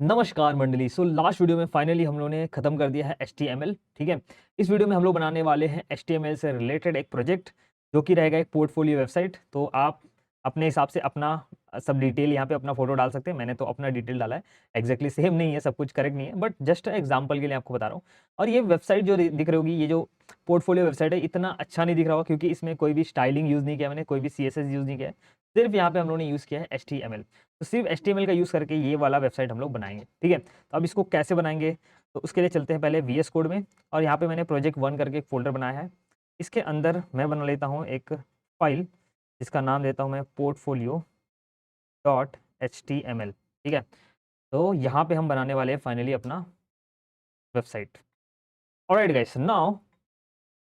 नमस्कार मंडली। Last video में फाइनली हम लोगों ने खत्म कर दिया है HTML। ठीक है। इस वीडियो में हम लोग बनाने वाले हैं HTML से रिलेटेड एक प्रोजेक्ट जो कि रहेगा एक पोर्टफोलियो वेबसाइट। तो आप अपने हिसाब से अपना सब डिटेल यहाँ पे अपना फोटो डाल सकते हैं। मैंने तो अपना डिटेल डाला है। एग्जैक्टली सेम नहीं है, सब कुछ करेक्ट नहीं है, बट जस्ट एग्जाम्पल के लिए आपको बता रहा हूँ। और ये वेबसाइट जो दिख रही होगी, ये जो पोर्टफोलियो वेबसाइट है, इतना अच्छा नहीं दिख रहा होगा क्योंकि इसमें कोई भी स्टाइलिंग यूज़ नहीं किया, मैंने कोई भी CSS यूज़ नहीं किया है। सिर्फ यहाँ पे हम लोगों ने यूज़ किया है HTML। तो सिर्फ HTML का यूज़ करके ये वाला वेबसाइट हम लोग बनाएंगे। ठीक है। तो अब इसको कैसे बनाएंगे, तो उसके लिए चलते हैं पहले VS कोड में। और यहाँ पे मैंने प्रोजेक्ट 1 करके एक फोल्डर बनाया है। इसके अंदर मैं बना लेता हूँ एक फाइल जिसका नाम देता हूँ मैं पोर्टफोलियो डॉट HTML। ठीक है। तो यहाँ पे हम बनाने वाले हैं फाइनली अपना वेबसाइट। ऑलराइट गाइस, नाउ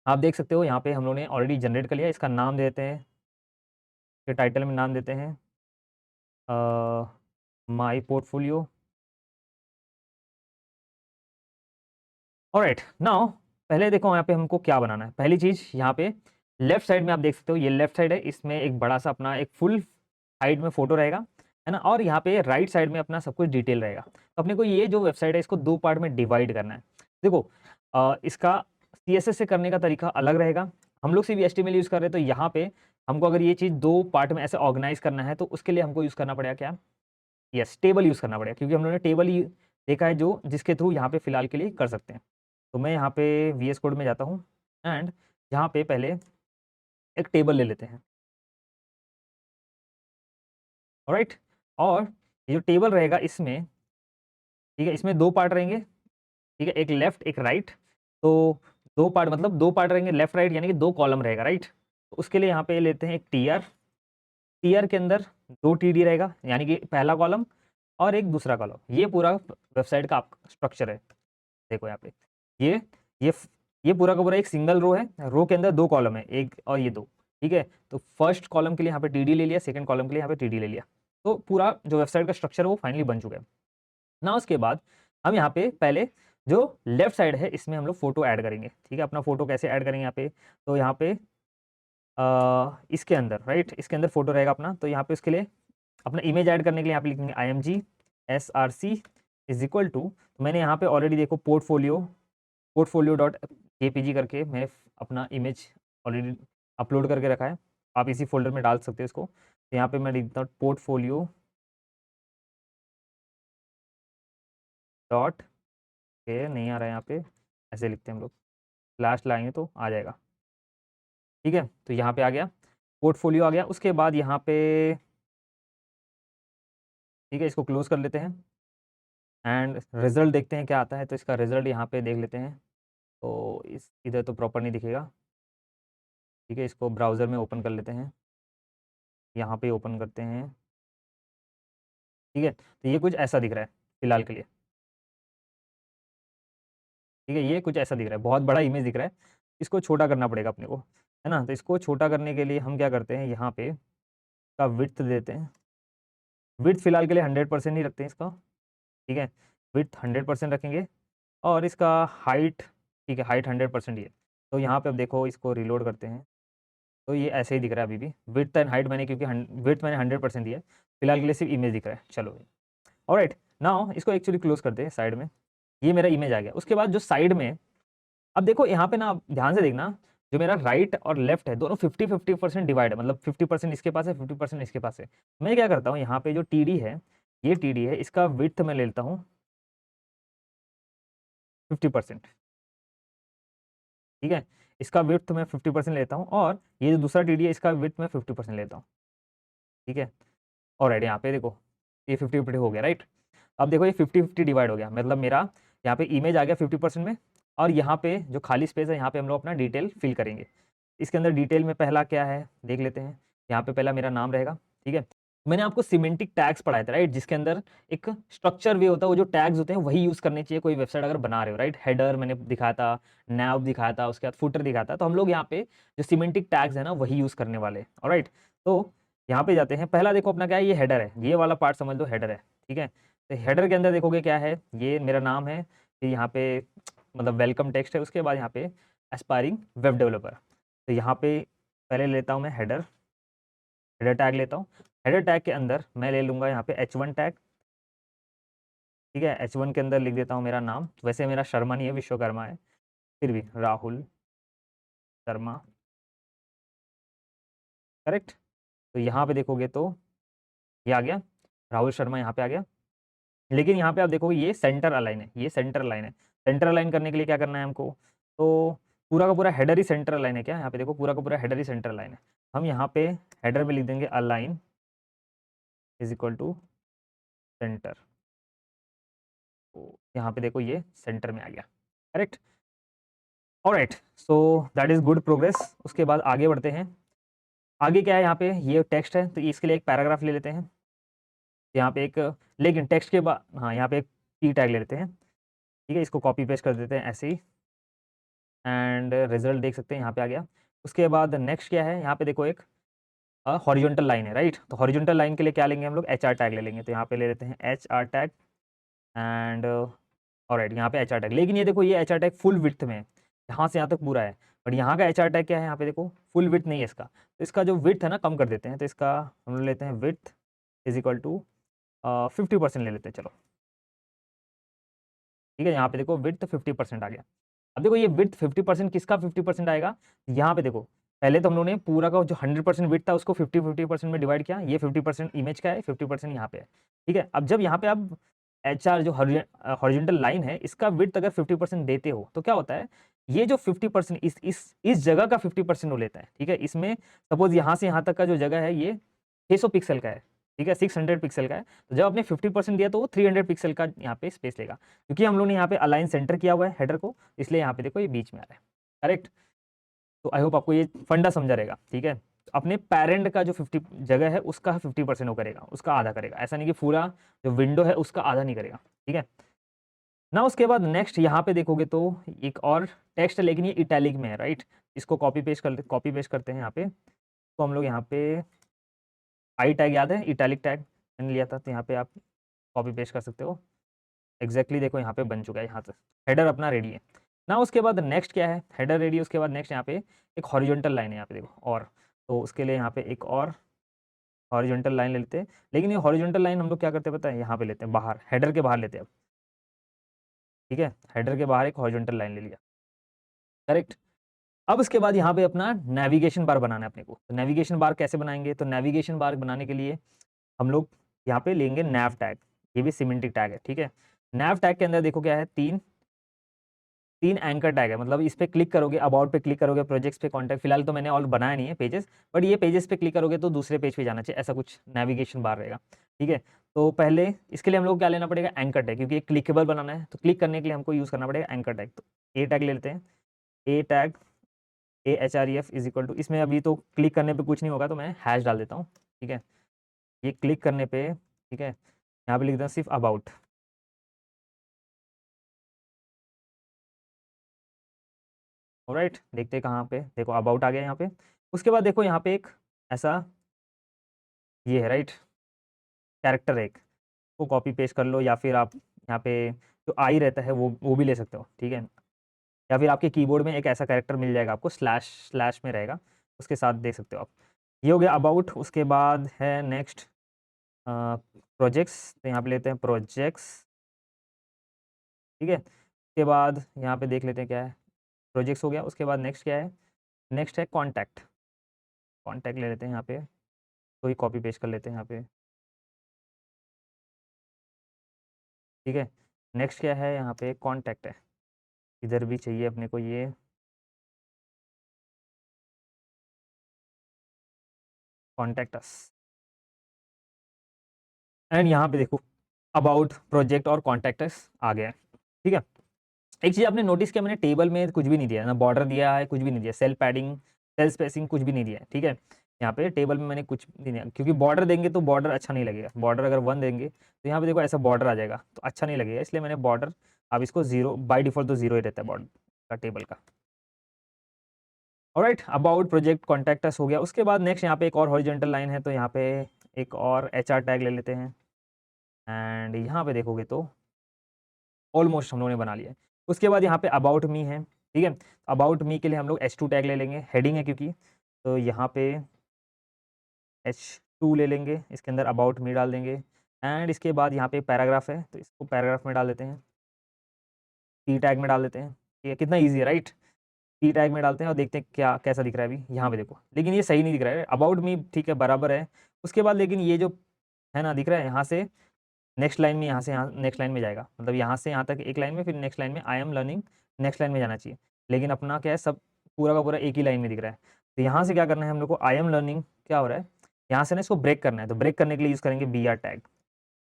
आप देख सकते हो यहाँ पे हम लोगों ने ऑलरेडी जनरेट कर लिया। इसका नाम देते हैं, के टाइटल में नाम देते हैं माई पोर्टफोलियो। ऑलराइट, नाउ पहले देखो यहाँ पे हमको क्या बनाना है। पहली चीज़, यहाँ पे लेफ्ट साइड में आप देख सकते हो, ये लेफ्ट साइड है, इसमें एक बड़ा सा अपना एक फुल हाइट में फोटो रहेगा, है ना। और यहाँ पे राइट साइड में अपना सब कुछ डिटेल रहेगा। तो अपने को ये जो वेबसाइट है इसको दो पार्ट में डिवाइड करना है। देखो, इसका CSS से करने का तरीका अलग रहेगा। हम लोग सिर्फ HTML यूज़ कर रहे हैं, तो यहाँ पे हमको अगर ये चीज़ दो पार्ट में ऐसे ऑर्गेनाइज करना है तो उसके लिए हमको यूज़ करना पड़ेगा क्या, यस, टेबल यूज़ करना पड़ेगा, क्योंकि हम लोगों ने टेबल ही देखा है जो जिसके थ्रू यहाँ पे फिलहाल के लिए कर सकते हैं। तो मैं यहाँ पे VS कोड में जाता हूँ एंड यहाँ पे पहले एक टेबल ले लेते हैं। ऑलराइट। और ये जो टेबल रहेगा इसमें, ठीक है, इसमें दो पार्ट रहेंगे। ठीक है, एक लेफ्ट एक राइट। तो दो पार्ट मतलब दो पार्ट रहेंगे, लेफ्ट राइट, यानी कि दो कॉलम रहेगा, राइट। तो उसके लिए यहाँ पे लेते हैं एक टीआर। टीआर के अंदर दो TD रहेगा, यानी कि पहला कॉलम और एक दूसरा कॉलम। ये पूरा वेबसाइट का स्ट्रक्चर है। देखो यहाँ पे ये ये फ- ये पूरा का पूरा एक सिंगल रो है। रो के अंदर दो कॉलम है, एक और ये दो। ठीक है। तो फर्स्ट कॉलम के लिए यहाँ पे TD ले लिया, सेकंड कॉलम के लिए यहाँ पे TD ले लिया। तो पूरा जो वेबसाइट का स्ट्रक्चर है वो फाइनली बन चुका है ना। उसके बाद हम यहाँ पे पहले जो लेफ्ट साइड है इसमें हम लोग फोटो ऐड करेंगे। ठीक है। अपना फोटो कैसे ऐड करेंगे यहाँ पे, तो यहाँ पे इसके अंदर, राइट, इसके अंदर फोटो रहेगा अपना। तो यहाँ पे उसके लिए अपना इमेज ऐड करने के लिए यहाँ पे लिखेंगे IMG SRC is equal to, तो मैंने यहाँ पे ऑलरेडी देखो पोर्टफोलियो डॉट JPG करके मैंने अपना इमेज ऑलरेडी अपलोड करके रखा है। आप इसी फोल्डर में डाल सकते हो इसको। तो यहाँ पे मैं लिखता हूँ पोर्टफोलियो डॉट, के नहीं आ रहा है यहाँ पे, ऐसे लिखते हैं हम लोग, लास्ट लाएंगे तो आ जाएगा। ठीक है। तो यहाँ पे आ गया, पोर्टफोलियो आ गया। उसके बाद यहाँ पे, ठीक है, इसको क्लोज कर लेते हैं एंड रिजल्ट देखते हैं क्या आता है। तो इसका रिजल्ट यहाँ पे देख लेते हैं। तो इस इधर तो प्रॉपर नहीं दिखेगा। ठीक है, इसको ब्राउज़र में ओपन कर लेते हैं, यहाँ पे ओपन करते हैं। ठीक है। तो ये कुछ ऐसा दिख रहा है फिलहाल के लिए। ठीक है, ये कुछ ऐसा दिख रहा है, बहुत बड़ा इमेज दिख रहा है। इसको छोटा करना पड़ेगा अपने को, है ना। तो इसको छोटा करने के लिए हम क्या करते हैं, यहाँ पे का विड्थ देते हैं। विड्थ फिलहाल के लिए 100% ही रखते हैं इसका। ठीक है, विड्थ 100% रखेंगे। और इसका हाइट, ठीक है, हाइट 100% ही है। तो यहाँ पे अब देखो, इसको रिलोड करते हैं तो ये ऐसे ही दिख रहा है अभी भी। विड्थ एंड हाइट मैंने, क्योंकि विड्थ मैंने 100% दिया है, फिलहाल के लिए सिर्फ इमेज दिख रहा है। चलो, ऑलराइट, नाउ इसको एक्चुअली क्लोज करते हैं साइड में। ये मेरा इमेज आ गया। उसके बाद जो साइड में, अब देखो यहाँ पे ना, आप ध्यान से देखना, जो मेरा राइट और लेफ्ट है दोनों 50-50% डिवाइड है, मतलब 50% इसके पास है, 50% इसके पास है। मैं क्या करता हूँ, यहाँ पे जो TD है, ये TD है, इसका विड्थ मैं ले लेता हूँ 50%। ठीक है, इसका विड्थ मैं 50% लेता हूँ, और ये जो दूसरा TD है इसका विड्थ मैं 50% लेता हूँ। ठीक है। ऑलराइट, यहाँ पे देखो, ये 50-50 हो गया, राइट। अब देखो, ये 50-50 डिवाइड हो गया, मतलब मेरा यहाँ पे इमेज आ गया 50% में। और यहाँ पे जो खाली स्पेस है, यहाँ पे हम लोग अपना डिटेल फिल करेंगे। इसके अंदर डिटेल में पहला क्या है देख लेते हैं। यहाँ पे पहला मेरा नाम रहेगा। ठीक है। मैंने आपको सिमेंटिक टैग्स पढ़ाए थे, राइट, जिसके अंदर एक स्ट्रक्चर वे होता है। वो जो टैग्स होते हैं वही यूज करने चाहिए कोई वेबसाइट अगर बना रहे हो, राइट। हेडर मैंने दिखाया था, नैव दिखाया था, उसके बाद फुटर दिखाया था। तो हम लोग यहाँ पे जो सिमेंटिक टैग्स है ना वही यूज करने वाले हैं। ऑलराइट। तो यहाँ पे जाते हैं। पहला देखो अपना क्या है, ये हेडर है, ये वाला पार्ट समझ लो हेडर है। ठीक है। तो हेडर के अंदर देखोगे क्या है, ये मेरा नाम है, फिर यहाँ पे मतलब वेलकम टेक्स्ट है, उसके बाद यहाँ पे एस्पायरिंग वेब डेवलपर। तो यहाँ पे पहले लेता हूँ मैं हेडर, हेडर टैग लेता हूँ। हेडर टैग के अंदर मैं ले लूँगा यहाँ पे H1 टैग। ठीक है, H1 के अंदर लिख देता हूँ मेरा नाम, वैसे मेरा शर्मा नहीं है, विश्वकर्मा है, फिर भी राहुल शर्मा, करेक्ट। तो यहाँ पे देखोगे तो ये आ गया, राहुल शर्मा यहाँ पे आ गया। लेकिन यहाँ पे आप देखोगे ये सेंटर अलाइन है, ये सेंटर अलाइन है। सेंटर अलाइन करने के लिए क्या करना है हमको, तो पूरा का पूरा हेडर ही सेंटर अलाइन है क्या, यहाँ पे देखो पूरा का पूरा हेडर ही सेंटर अलाइन है। हम यहाँ पे हेडर में लिख देंगे align is equal to centre, तो यहाँ पे देखो ये सेंटर में आ गया, correct. Alright, so that is good progress. उसके बाद आगे बढ़ते हैं। आगे क्या है, यहाँ पे ये टेक्स्ट है, तो इसके लिए एक पैराग्राफ ले लेते हैं यहाँ पे एक, लेकिन टेक्स्ट के बाद हाँ यहाँ पे एक की टैग ले लेते हैं, ठीक है। इसको कॉपी पेस्ट कर देते हैं ऐसे ही, एंड रिजल्ट देख सकते हैं यहाँ पे आ गया। उसके बाद नेक्स्ट क्या है, यहाँ पे देखो एक हॉरिजॉन्टल लाइन है, राइट। तो हॉरिजॉन्टल लाइन के लिए क्या लेंगे हम लोग, एच आर टैग ले लेंगे। तो यहाँ पे ले लेते हैं H R tag, and alright यहाँ पे एच आर टैग। लेकिन ये देखो ये H R tag full width में है, यहाँ से यहाँ तक पूरा है, बट यहाँ का एच आर टैग क्या है, यहाँ पे देखो फुल विड्थ नहीं है इसका। तो इसका जो विड्थ है ना कम कर देते हैं, तो इसका हम लोग लेते हैं विड्थ इज इक्वल टू 50% ले लेते हैं, चलो ठीक है। यहाँ पे देखो विड्थ 50% आ गया। अब देखो ये विड्थ 50% किसका 50% आएगा, यहाँ पे देखो पहले तो हम लोगों ने पूरा का जो 100% विड्थ था उसको 50-50% में डिवाइड किया, ये 50% इमेज का है, 50% यहाँ पे है, ठीक है। अब जब यहाँ पे आप एच आर जो हॉरिजॉन्टल लाइन है इसका विड्थ अगर 50% देते हो तो क्या होता है, ये जो 50% इस जगह का 50% वो लेता है, ठीक है। इसमें सपोज यहाँ से यहाँ तक का जो जगह है ये 600 पिक्सल का है, ठीक है, 600 पिक्सल का है। तो जब आपने 50% दिया तो वो 300 पिक्सल का यहाँ पे स्पेस लेगा, क्योंकि हम लोग ने यहाँ पे अलाइन सेंटर किया हुआ है हेडर को, इसलिए यहाँ पे देखो ये बीच में आ रहा है, करेक्ट। तो आई होप आपको ये फंडा समझा रहेगा, ठीक है। अपने पेरेंट का जो 50 जगह है उसका 50% वो करेगा, उसका आधा करेगा, ऐसा नहीं कि पूरा जो विंडो है उसका आधा नहीं करेगा, ठीक है ना। उसके बाद नेक्स्ट यहाँ पे देखोगे तो एक और टेक्स्ट है, लेकिन ये इटैलिक में है, राइट। इसको कॉपी पेस्ट करते हैं यहाँ पे। तो हम लोग यहाँ पे आई टैग याद है, इटैलिक टैग मैंने लिया था, तो यहाँ पे आप कॉपी पेस्ट कर सकते हो। एग्जैक्टली देखो यहाँ पे बन चुका है, यहाँ से हेडर अपना रेडी है ना। उसके बाद नेक्स्ट क्या है, हेडर रेडी, उसके बाद नेक्स्ट यहाँ पे एक हॉरिजॉन्टल लाइन है यहाँ पे देखो, और तो उसके लिए यहाँ पे एक और हॉरिजॉन्टल लाइन ले लेते हैं। लेकिन ये हॉरिजॉन्टल लाइन हम लोग क्या करते हैं पता है, यहाँ पे लेते हैं बाहर, हेडर के बाहर लेते हैं अब, ठीक है। हेडर के बाहर एक हॉरिजॉन्टल लाइन ले लिया, करेक्ट। अब उसके बाद यहाँ पे अपना नेविगेशन बार बनाना है अपने को। तो नेविगेशन बार कैसे बनाएंगे, तो नेविगेशन बार बनाने के लिए हम लोग यहाँ पे लेंगे नैव टैग, ये भी सिमेंटिक टैग है, ठीक है। नैव टैग के अंदर देखो क्या है, तीन एंकर टैग है, मतलब इस पे क्लिक करोगे, अबाउट पे क्लिक करोगे, प्रोजेक्ट्स पे, कॉन्टैक्ट, फिलहाल तो मैंने और बनाया नहीं है पेजेस, बट ये पेजेस पे क्लिक करोगे तो दूसरे पेज पे जाना चाहिए, ऐसा कुछ नेविगेशन बार रहेगा, ठीक है। तो पहले इसके लिए हम लोग क्या लेना पड़ेगा, एंकर टैग, क्योंकि एक क्लिकेबल बनाना है, तो क्लिक करने के लिए हमको यूज़ करना पड़ेगा एंकर टैग। तो ए टैग ले लेते हैं, a tag AHREF is equal to, इसमें अभी तो क्लिक करने पे कुछ नहीं होगा तो मैं हैश डाल देता हूँ, ठीक है। ये क्लिक करने पे, ठीक है, यहाँ पे लिख देता हूँ सिर्फ अबाउट, ऑलराइट। देखते हैं कहाँ पे, देखो अबाउट आ गया यहाँ पे। उसके बाद देखो यहाँ पे एक ऐसा ये है, राइट, कैरेक्टर है एक, वो कॉपी पेस्ट कर लो, या फिर आप यहाँ पे जो आई रहता है वो भी ले सकते हो, ठीक है। या फिर आपके कीबोर्ड में एक ऐसा कैरेक्टर मिल जाएगा आपको, स्लैश स्लैश में रहेगा, उसके साथ देख सकते हो आप। ये हो गया अबाउट। उसके बाद है नेक्स्ट प्रोजेक्ट्स, तो यहाँ पे लेते हैं प्रोजेक्ट्स, ठीक है। उसके बाद यहाँ पे देख लेते हैं क्या है, प्रोजेक्ट्स हो गया। उसके बाद नेक्स्ट क्या है, नेक्स्ट है कॉन्टैक्ट, कॉन्टैक्ट ले लेते हैं यहाँ पे, तो ही कॉपी पेस्ट कर लेते हैं यहाँ पे, ठीक है। नेक्स्ट क्या है, यहाँ पे कॉन्टैक्ट है, इधर भी चाहिए अपने को ये कॉन्टैक्ट अस, एंड यहाँ पे देखो अबाउट, प्रोजेक्ट और कॉन्टैक्ट अस आ गया है, ठीक है। एक चीज़ आपने नोटिस किया, मैंने टेबल में कुछ भी नहीं दिया ना, बॉर्डर दिया है, कुछ भी नहीं दिया, सेल पैडिंग, सेल स्पेसिंग कुछ भी नहीं दिया है, ठीक है। यहाँ पे टेबल में मैंने कुछ नहीं दिया, क्योंकि बॉर्डर देंगे तो बॉर्डर अच्छा नहीं लगेगा, बॉर्डर अगर 1 देंगे तो यहाँ पे देखो ऐसा बॉर्डर आ जाएगा तो अच्छा नहीं लगेगा, इसलिए मैंने बॉर्डर, अब इसको 0 बाई डिफॉल्ट तो 0 ही रहता है बॉर्डर का टेबल का, alright. About, project, contact us हो गया। उसके बाद नेक्स्ट यहाँ पे एक और हॉरिजॉन्टल लाइन है, तो यहाँ पे एक और HR टैग ले लेते हैं, एंड यहाँ पे देखोगे तो ऑलमोस्ट हम लोगों ने बना लिया है। उसके बाद यहाँ पे अबाउट मी है, ठीक है। अबाउट मी के लिए हम लोग H2 टैग ले लेंगे, हेडिंग है क्योंकि, तो यहाँ पे H2 ले लेंगे, इसके अंदर अबाउट मी डाल देंगे, एंड इसके बाद यहाँ पे पैराग्राफ है, तो इसको पैराग्राफ में डाल देते हैं, पी टैग में डाल देते हैं। ठीक है, कितना ईजी है राइट। पी टैग में डालते हैं और देखते हैं क्या कैसा दिख रहा है अभी यहाँ पे देखो, लेकिन ये सही नहीं दिख रहा है। अबाउट मी ठीक है बराबर है, उसके बाद लेकिन ये जो है ना दिख रहा है यहाँ से नेक्स्ट लाइन में, यहाँ से यहाँ नेक्स्ट लाइन में जाएगा, मतलब यहाँ से यहाँ तक एक लाइन में, फिर नेक्स्ट लाइन में I am learning next line में जाना चाहिए। लेकिन अपना क्या है, सब पूरा का पूरा एक ही लाइन में दिख रहा है। तो यहाँ से क्या करना है हम लोग को, आई एम लर्निंग क्या हो रहा है, यहाँ से ना इसको ब्रेक करना है। तो ब्रेक करने के लिए यूज़ करेंगे B R tag.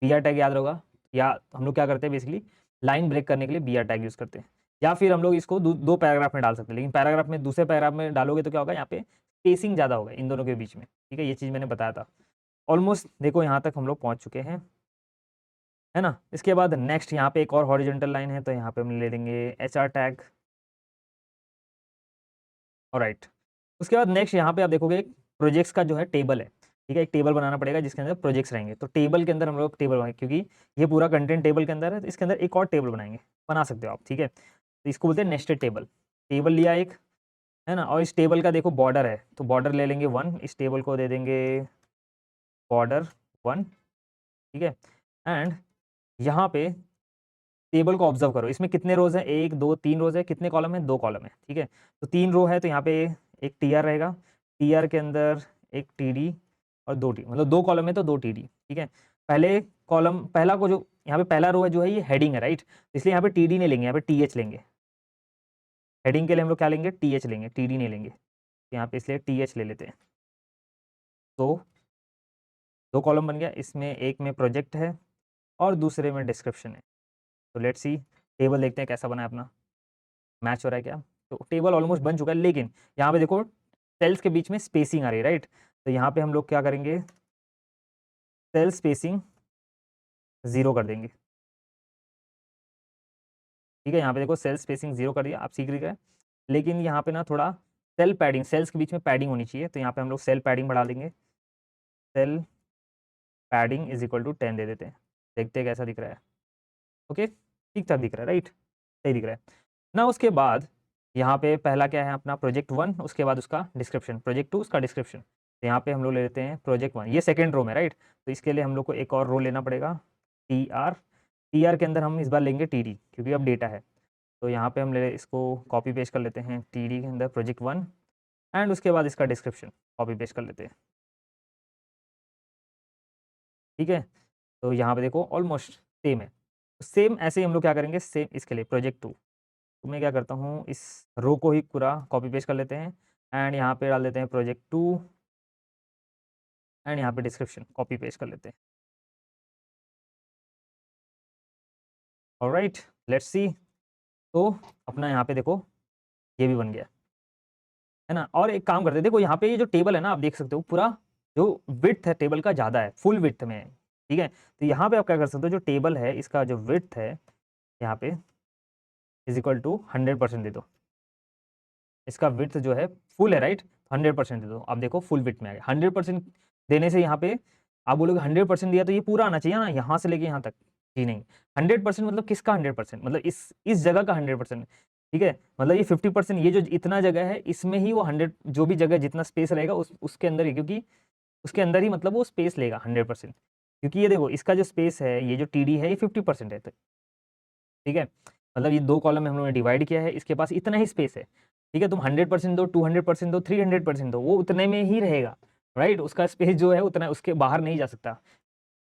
B R tag याद होगा, या हम लोग क्या करते हैं बेसिकली लाइन ब्रेक करने के लिए बी आर टैग यूज़ करते हैं। या फिर हम लोग इसको दो पैराग्राफ में डाल सकते हैं, लेकिन पैराग्राफ में दूसरे पैराग्राफ में डालोगे तो क्या होगा, यहाँ पे स्पेसिंग ज़्यादा होगा इन दोनों के बीच में। ठीक है, ये चीज़ मैंने बताया था। ऑलमोस्ट देखो यहाँ तक हम लोग पहुँच चुके हैं, है ना। इसके बाद नेक्स्ट यहाँ पे एक और हॉरिजॉन्टल लाइन है, तो यहाँ पे हम ले लेंगे एच आर टैग। ऑलराइट, उसके बाद नेक्स्ट यहाँ पे आप देखोगे प्रोजेक्ट्स का जो है टेबल है। ठीक है, एक टेबल बनाना पड़ेगा जिसके अंदर प्रोजेक्ट्स रहेंगे। तो टेबल के अंदर हम लोग टेबल बनाएंगे, क्योंकि ये पूरा कंटेंट टेबल के अंदर है, तो इसके अंदर एक और टेबल बनाएंगे, बना सकते हो आप। ठीक है, तो इसको बोलते हैं नेस्टेड टेबल। टेबल लिया एक, है ना, और इस टेबल का देखो बॉर्डर है, तो बॉर्डर ले लेंगे 1, इस टेबल को दे देंगे बॉर्डर 1। ठीक है, एंड यहाँ पे टेबल को ऑब्जर्व करो, इसमें कितने रोज हैं, 1 2 3 रोज है, कितने कॉलम है, 2 कॉलम है। ठीक है, तो 3 रो है, तो यहाँ पे एक टी आर रहेगा, टी आर के अंदर एक टी डी और 2 टी, मतलब 2 कॉलम है तो 2 टी डी। ठीक है, पहले कॉलम पहला को जो यहाँ पे पहला रो है जो है ये हेडिंग है राइट, इसलिए यहाँ पे टी डी नहीं लेंगे, यहाँ पे टी एच लेंगे। हेडिंग के लिए हम लोग क्या लेंगे, टी एच लेंगे, टी डी नहीं लेंगे। तो यहाँ पे इसलिए टी एच ले लेते हैं। तो 2 कॉलम बन गया, इसमें एक में प्रोजेक्ट है और दूसरे में डिस्क्रिप्शन है। तो लेट्स सी टेबल देखते हैं कैसा बना है अपना, मैच हो रहा है क्या। तो टेबल ऑलमोस्ट बन चुका है, लेकिन यहाँ पे देखो सेल्स के बीच में स्पेसिंग आ रही है राइट। तो यहाँ पे हम लोग क्या करेंगे, सेल स्पेसिंग 0 कर देंगे। ठीक है, यहाँ पे देखो सेल स्पेसिंग 0 कर दिया, आप सीख रहे हैं। लेकिन यहाँ पे ना थोड़ा सेल पैडिंग, सेल्स के बीच में पैडिंग होनी चाहिए, तो यहाँ पे हम लोग सेल पैडिंग बढ़ा देंगे। Cell padding is equal to 10 दे देते हैं, देखते हैं कैसा दिख रहा है। ओके, ठीक ठाक दिख रहा है राइट, सही दिख रहा है ना। उसके बाद यहाँ पे पहला क्या है अपना प्रोजेक्ट 1, उसके बाद उसका डिस्क्रिप्शन, प्रोजेक्ट 2 उसका डिस्क्रिप्शन। तो यहाँ पे हम लोग ले लेते हैं प्रोजेक्ट 1, ये सेकेंड रो में राइट। तो इसके लिए हम लोग को एक और रो लेना पड़ेगा, टी आर। टी आर के अंदर हम इस बार लेंगे टी डी, क्योंकि अब डेटा है। तो यहाँ पे हम ले इसको कॉपी पेस्ट कर लेते हैं, टी डी के अंदर प्रोजेक्ट 1, एंड उसके बाद इसका डिस्क्रिप्शन कॉपी पेस्ट कर लेते हैं। ठीक है, तो यहाँ पे देखो ऑलमोस्ट सेम है। सेम ऐसे ही हम लोग क्या करेंगे, सेम इसके लिए प्रोजेक्ट 2। तो मैं क्या करता हूँ, इस रो को ही पूरा कॉपी पेस्ट कर लेते हैं, एंड यहाँ पे डाल देते हैं प्रोजेक्ट 2, एंड यहाँ पे डिस्क्रिप्शन कॉपी पेस्ट कर लेते हैं। Alright, let's see. तो अपना यहाँ पे देखो ये भी बन गया, है ना। और एक काम करते हैं, देखो यहाँ पे ये जो टेबल है ना, आप देख सकते हो पूरा जो विड्थ है टेबल का ज़्यादा है, फुल विड्थ में है। ठीक है, तो यहाँ पे आप क्या कर सकते हो, जो टेबल है इसका जो विड्थ है यहाँ पे इज इक्वल टू 100% दे दो। इसका विड्थ जो है फुल है राइट, 100% दे दो। आप देखो फुल विड्थ में आ गया। 100% देने से यहाँ पे आप बोलोगे 100% दिया तो ये पूरा आना चाहिए ना, यहाँ से लेके यहाँ तक। जी नहीं, 100% मतलब किसका 100%, मतलब इस जगह का 100%। ठीक है, मतलब ये 50%, ये जो इतना जगह है इसमें ही वो 100, जो भी जगह जितना स्पेस रहेगा उसके अंदर ही, क्योंकि उसके अंदर ही मतलब वो स्पेस लेगा 100%। क्योंकि ये देखो इसका जो स्पेस है, ये जो टी डी है ये 50% है। तो ठीक है, मतलब ये 2 कॉलम में हम लोगों ने डिवाइड किया है, इसके पास इतना ही स्पेस है। ठीक है, तुम 100% दो, 200% दो, 300% दो, वो उतने में ही रहेगा राइट। उसका स्पेस जो है उतना, उसके बाहर नहीं जा सकता,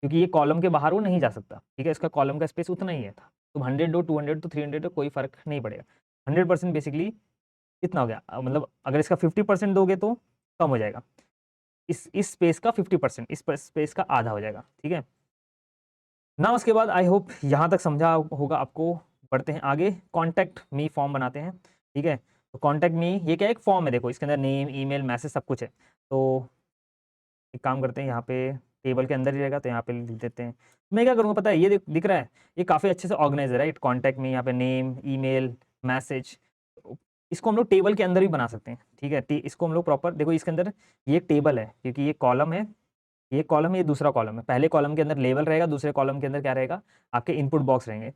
क्योंकि ये कॉलम के बाहर वो नहीं जा सकता। ठीक है, इसका कॉलम का स्पेस उतना ही है था। तुम 100 दो, 200 दो, 300 दो, कोई फर्क नहीं पड़ेगा। 100% बेसिकली कितना हो गया, मतलब अगर इसका 50% दोगे तो कम हो जाएगा, इस स्पेस का 50%, इस स्पेस का आधा हो जाएगा। ठीक है ना, उसके बाद आई होप यहाँ तक समझा होगा आपको। बढ़ते हैं आगे, कॉन्टैक्ट मी फॉर्म बनाते हैं। ठीक है, तो कॉन्टैक्ट मी ये क्या एक फॉर्म है, देखो इसके अंदर नेम, ईमेल, मैसेज सब कुछ है। तो एक काम करते हैं, यहाँ पे टेबल के अंदर ही रहेगा, तो यहाँ पे लिख देते हैं। मैं क्या करूँगा पता है, ये दिख रहा है, ये काफ़ी अच्छे से ऑर्गेनाइज है राइट। कॉन्टैक्ट मी, यहाँ पे नेम, ईमेल, मैसेज, इसको हम लोग टेबल के अंदर भी बना सकते हैं। ठीक है, इसको हम लोग प्रॉपर देखो, इसके अंदर ये एक टेबल है, क्योंकि ये कॉलम है, ये कॉलम है, ये दूसरा कॉलम है। पहले कॉलम के अंदर लेवल रहेगा, दूसरे कॉलम के अंदर क्या रहेगा, आपके इनपुट बॉक्स रहेंगे।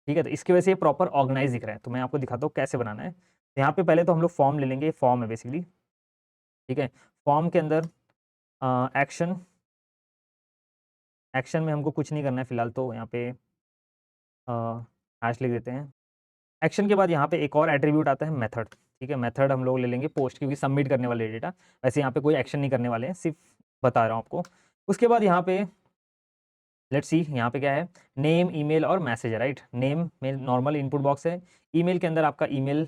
ठीक है, तो इसकी वजह से ये प्रॉपर ऑर्गेनाइज दिख रहा है। तो मैं आपको दिखाता हूँ कैसे बनाना है। तो यहाँ पे पहले तो हम लोग फॉर्म ले लेंगे, फॉर्म है बेसिकली। ठीक है, फॉर्म के अंदर एक्शन एक्शन में हमको कुछ नहीं करना है फिलहाल, तो यहाँ पे हैश लिख देते हैं। एक्शन के बाद यहाँ पे एक और एट्रीब्यूट आता है मेथड, ठीक है। मेथड हम लोग ले लेंगे पोस्ट, क्योंकि सबमिट करने वाले डेटा, वैसे यहाँ पे कोई एक्शन नहीं करने वाले हैं, सिर्फ बता रहा हूँ आपको। उसके बाद यहाँ पे लेट्स सी, यहाँ पे क्या है, नेम, ईमेल और मैसेज है, राइट। नेम में नॉर्मल इनपुट बॉक्स है, ईमेल के अंदर आपका ईमेल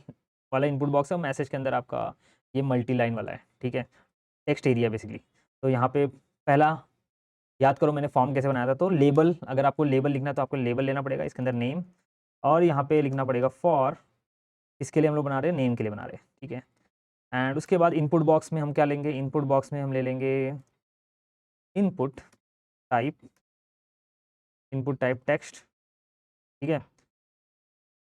वाला इनपुट बॉक्स है, और मैसेज के अंदर आपका ये मल्टी लाइन वाला है, ठीक है, टेक्स्ट एरिया बेसिकली। तो यहाँ पे पहला याद करो मैंने फॉर्म कैसे बनाया था, तो लेबल, अगर आपको लेबल लिखना है तो आपको लेबल लेना पड़ेगा, इसके अंदर नेम, और यहाँ पे लिखना पड़ेगा फॉर, इसके लिए हम लोग बना रहे हैं, नेम के लिए बना रहे हैं, ठीक है। एंड उसके बाद इनपुट बॉक्स में हम क्या लेंगे, इनपुट बॉक्स में हम ले लेंगे input type, input type text, ठीक है,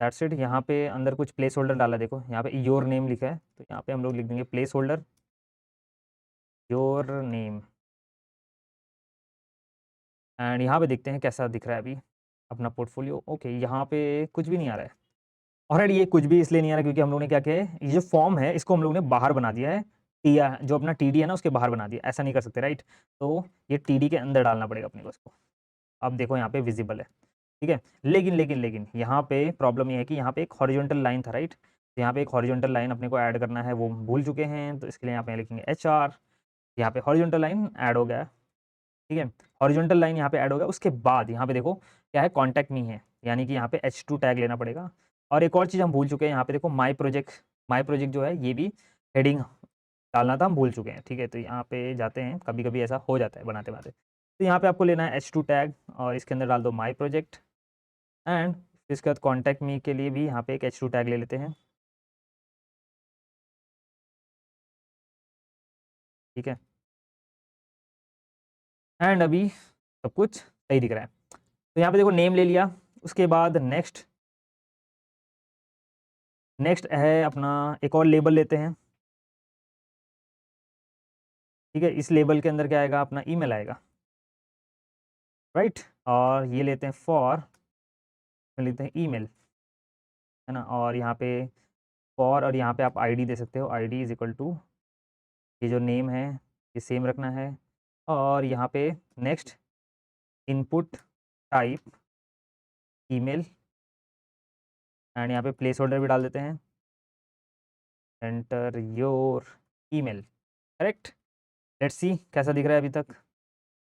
दैट्स इट। यहाँ पे अंदर कुछ प्लेस होल्डर डाला, देखो यहाँ पे योर नेम लिखा है, तो यहाँ पे हम लोग लिख देंगे place holder your name. And यहाँ पे देखते हैं कैसा दिख रहा है अभी अपना पोर्टफोलियो। ओके, यहाँ पे कुछ भी नहीं आ रहा है। और ये कुछ भी इसलिए नहीं आ रहा क्योंकि हम लोग ने क्या किया है, ये जो फॉर्म है इसको हम लोग ने बाहर बना दिया है, टी जो अपना टीडी है ना उसके बाहर बना दिया, ऐसा नहीं कर सकते, राइट। तो ये टीडी के अंदर डालना पड़ेगा अपने को इसको। अब देखो यहाँ पे विजिबल है, ठीक है। लेकिन यहाँ पे प्रॉब्लम ये है कि यहाँ पे एक हॉरिजॉन्टल लाइन था, राइट। तो यहाँ पे एक हॉरिजॉन्टल लाइन अपने को ऐड करना है, वो भूल चुके हैं, तो इसके लिए यहाँ पे लिखेंगे HR। यहाँ पे हॉरिजॉन्टल लाइन ऐड हो गया, ठीक है। हॉरिजॉन्टल लाइन यहाँ पे ऐड हो गया। उसके बाद यहाँ पे देखो क्या है, कॉन्टैक्ट मी है, यानी कि यहाँ पे H2 टैग लेना पड़ेगा। और एक और चीज़ हम भूल चुके हैं, यहाँ पे देखो माई प्रोजेक्ट जो है ये भी हेडिंग डालना था, हम भूल चुके हैं, ठीक है। तो यहाँ पे जाते हैं, कभी कभी ऐसा हो जाता है बनाते बनाते। तो यहाँ पे आपको लेना है H2 टैग, और इसके अंदर डाल दो माई प्रोजेक्ट। एंड इसके बाद कॉन्टैक्ट मी के लिए भी यहाँ पे एक H2 टैग ले लेते हैं, ठीक है। एंड अभी सब कुछ सही दिख रहा है। तो यहाँ पे देखो नेम ले लिया। उसके बाद नेक्स्ट है अपना, एक और लेबल लेते हैं, ठीक है। इस लेबल के अंदर क्या आएगा, अपना ईमेल आएगा, राइट। और ये लेते हैं फॉर, लेते हैं ईमेल, है ना। और यहाँ पे फॉर, और यहाँ पे आप आईडी दे सकते हो, आईडी इज इक्वल टू, ये जो नेम है ये सेम रखना है। और यहाँ पे next input type email, and यहाँ पे प्लेस होल्डर भी डाल देते हैं, enter your email, correct. Let's see कैसा दिख रहा है अभी तक।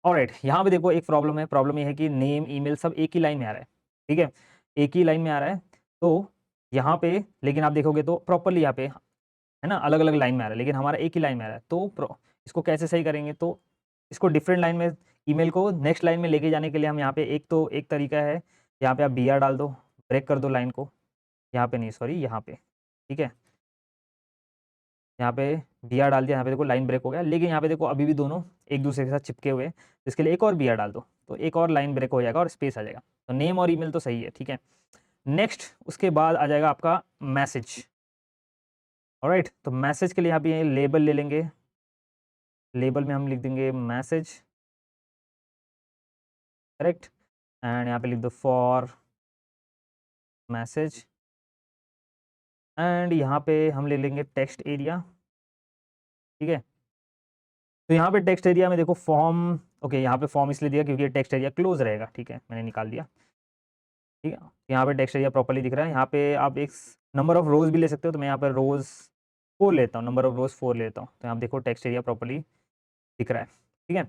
ऑलराइट, यहाँ पे देखो एक प्रॉब्लम है, प्रॉब्लम ये है कि नेम ईमेल सब एक ही लाइन में आ रहा है, ठीक है, एक ही लाइन में आ रहा है। तो यहाँ पे लेकिन आप देखोगे तो प्रॉपरली यहाँ पे है ना, अलग अलग लाइन में आ रहा है, लेकिन हमारा एक ही लाइन में आ रहा है। तो इसको कैसे सही करेंगे, तो इसको डिफरेंट लाइन में, ईमेल को नेक्स्ट लाइन में लेके जाने के लिए हम यहाँ पे एक तरीका है, यहाँ पे आप BR डाल दो, ब्रेक कर दो लाइन को, यहाँ पे नहीं सॉरी यहाँ पे, ठीक है। यहाँ पे BR डाल दिया, यहाँ पे देखो लाइन ब्रेक हो गया, लेकिन यहाँ पे देखो अभी भी दोनों एक दूसरे के साथ चिपके हुए हैं, तो इसके लिए एक और BR डाल दो, तो एक और लाइन ब्रेक हो जाएगा और स्पेस आ जाएगा। तो नेम और ईमेल तो सही है, ठीक है। नेक्स्ट उसके बाद आ जाएगा आपका मैसेज। ऑलराइट, तो मैसेज के लिए यहाँ पे लेबल ले लेंगे, लेबल में हम लिख देंगे मैसेज, करेक्ट। एंड यहाँ पे लिख दो फॉर मैसेज। एंड यहाँ पे हम ले लेंगे टेक्स्ट एरिया, ठीक है। तो यहाँ पे टेक्स्ट एरिया में देखो फॉर्म, ओके, यहाँ पे फॉर्म इसलिए दिया क्योंकि ये टेक्स्ट एरिया क्लोज रहेगा, ठीक है, मैंने निकाल दिया, ठीक है। यहाँ पे टेक्स्ट एरिया प्रॉपर्ली दिख रहा है। यहाँ पे आप एक नंबर ऑफ रोज भी ले सकते हो, तो मैं यहाँ पर रोज 4 लेता हूँ, नंबर ऑफ रोज 4 लेता हूँ, तो यहाँ देखो टेक्स्ट एरिया प्रॉपर्ली दिख रहा है, ठीक है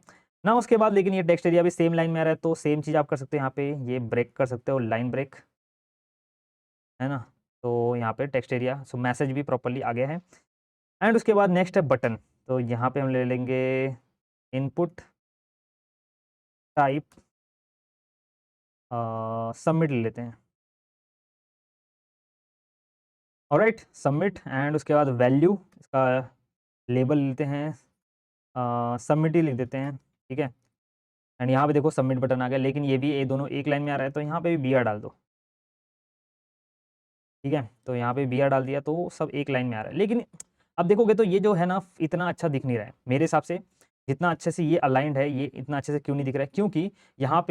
ना। उसके बाद लेकिन ये टेक्स्ट एरिया भी सेम लाइन में आ रहा है, तो सेम चीज़ आप कर सकते हो, यहाँ पे ये ब्रेक कर सकते हो, लाइन ब्रेक, है ना। तो यहाँ पे टेक्स्ट एरिया, सो मैसेज भी प्रॉपर्ली आ गया है। एंड उसके बाद नेक्स्ट है बटन, तो यहाँ पे हम ले लेंगे इनपुट टाइप सबमिट ले लेते हैं, ऑलराइट, सबमिट। एंड उसके बाद वैल्यू, इसका लेबल लेते हैं, सबमिट ही लिख देते हैं, ठीक है। एंड यहाँ पे देखो सबमिट बटन आ गया, लेकिन ये भी ये दोनों एक लाइन में आ रहा है, तो यहाँ पे भी BR डाल दो, ठीक है। तो यहाँ पे BR डाल दिया, तो सब एक लाइन में आ रहा है। लेकिन अब देखोगे तो ये जो है ना, इतना अच्छा दिख नहीं रहा है मेरे हिसाब से, जितना अच्छे से ये अलाइंड है, ये इतना अच्छे से क्यों नहीं दिख रहा है, क्योंकि यहाँ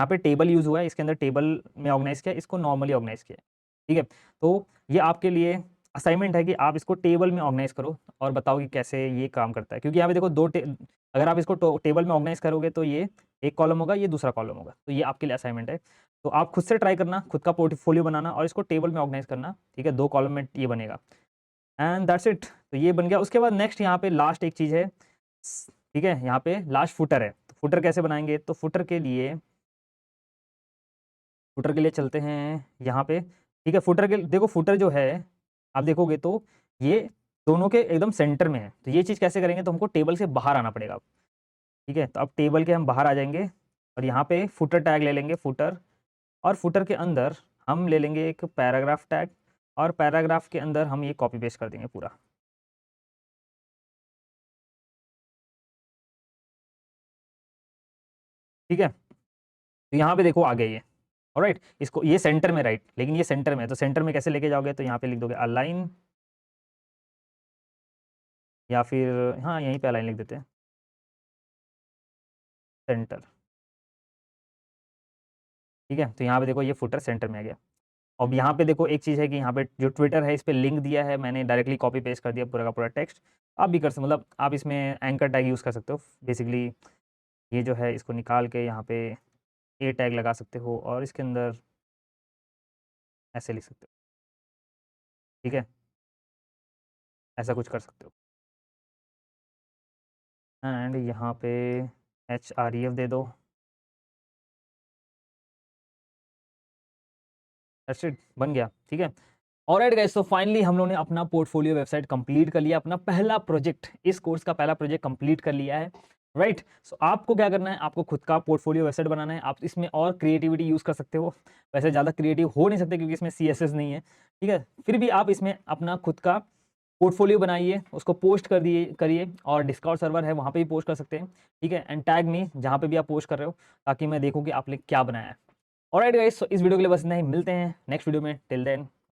पे टेबल यूज़ हुआ है, इसके अंदर टेबल में ऑर्गेनाइज़ किया, इसको नॉर्मली ऑर्गेनाइज़ किया है, ठीक है। तो ये आपके लिए असाइनमेंट है कि आप इसको टेबल में ऑर्गेनाइज़ करो और बताओ कि कैसे ये काम करता है, क्योंकि यहाँ पे देखो अगर आप इसको टेबल में ऑर्गेनाइज़ करोगे तो ये एक कॉलम होगा, ये दूसरा कॉलम होगा। तो ये आपके लिए असाइनमेंट है। तो आप खुद से ट्राई करना, खुद का पोर्टफोलियो बनाना और इसको टेबल में ऑर्गेनाइज करना, ठीक है? 2 कॉलम में ये बनेगा एंड दैट्स इट। तो ये बन गया। उसके बाद नेक्स्ट यहाँ पे लास्ट एक चीज़ है, ठीक है? यहाँ पे लास्ट फुटर है। तो फुटर कैसे बनाएँगे? तो फुटर के लिए चलते हैं यहाँ पे, ठीक है? फुटर के देखो, फुटर जो है आप देखोगे तो ये दोनों के एकदम सेंटर में है। तो ये चीज़ कैसे करेंगे? तो हमको टेबल से बाहर आना पड़ेगा, ठीक है? तो अब टेबल के हम बाहर आ जाएँगे और यहाँ पे फुटर टैग ले लेंगे, फुटर, और फुटर के अंदर हम ले लेंगे एक पैराग्राफ टैग और पैराग्राफ के अंदर हम ये कॉपी पेस्ट कर देंगे पूरा, ठीक है? तो यहाँ पे देखो आ गया ये, ऑलराइट? इसको ये सेंटर में, राइट, लेकिन ये सेंटर में है, तो सेंटर में कैसे लेके जाओगे? तो यहाँ पे लिख दोगे अलाइन, या फिर हाँ, यहीं पे अलाइन लिख देते हैं, सेंटर, ठीक है? तो यहाँ पे देखो ये फुटर सेंटर में आ गया। अब यहाँ पे देखो एक चीज़ है कि यहाँ पे जो ट्विटर है इस पे लिंक दिया है, मैंने डायरेक्टली कॉपी पेस्ट कर दिया पूरा का पूरा टेक्स्ट। आप भी कर सकते, मतलब आप इसमें एंकर टैग यूज़ कर सकते हो। बेसिकली ये जो है इसको निकाल के यहाँ पे ए टैग लगा सकते हो और इसके अंदर ऐसे लिख सकते हो, ठीक है? ऐसा कुछ कर सकते हो एंड यहाँ पे href दे दो, दैट्स इट, बन गया, ठीक है? ऑलराइट गाइस, तो फाइनली हम लोगों ने अपना पोर्टफोलियो वेबसाइट कंप्लीट कर लिया, अपना पहला प्रोजेक्ट, इस कोर्स का पहला प्रोजेक्ट कंप्लीट कर लिया है, राइट? सो आपको क्या करना है? आपको खुद का पोर्टफोलियो वेबसाइट बनाना है। आप इसमें और क्रिएटिविटी यूज़ कर सकते हो, वैसे ज़्यादा क्रिएटिव हो नहीं सकते क्योंकि इसमें सीएसएस नहीं है, ठीक है? फिर भी आप इसमें अपना खुद का पोर्टफोलियो बनाइए, उसको पोस्ट कर दिए करिए, और डिस्कॉर्ड सर्वर है वहाँ पे भी पोस्ट कर सकते हैं, ठीक है? एंड टैग मी जहाँ पे भी आप पोस्ट कर रहे हो, ताकि मैं देखूँ कि आपने क्या बनाया है। ऑलराइट गाइस, सो इस वीडियो के लिए बस इतना ही, मिलते हैं नेक्स्ट वीडियो में, टिल देन